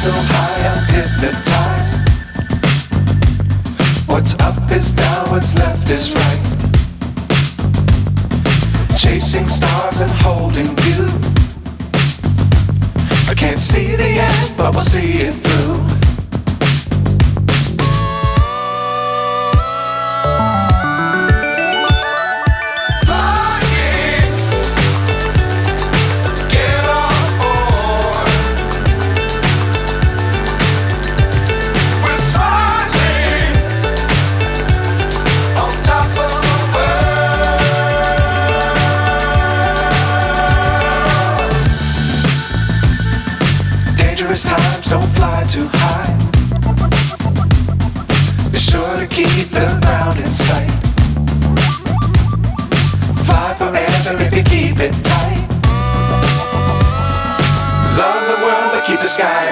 so high I'm hypnotized. What's up is down, what's left is right. Chasing stars and holding you. I can't see the end, but we'll see it through. Times don't fly too high. Be sure to keep the ground in sight. Fly forever if you keep it tight. Love the world but keep the sky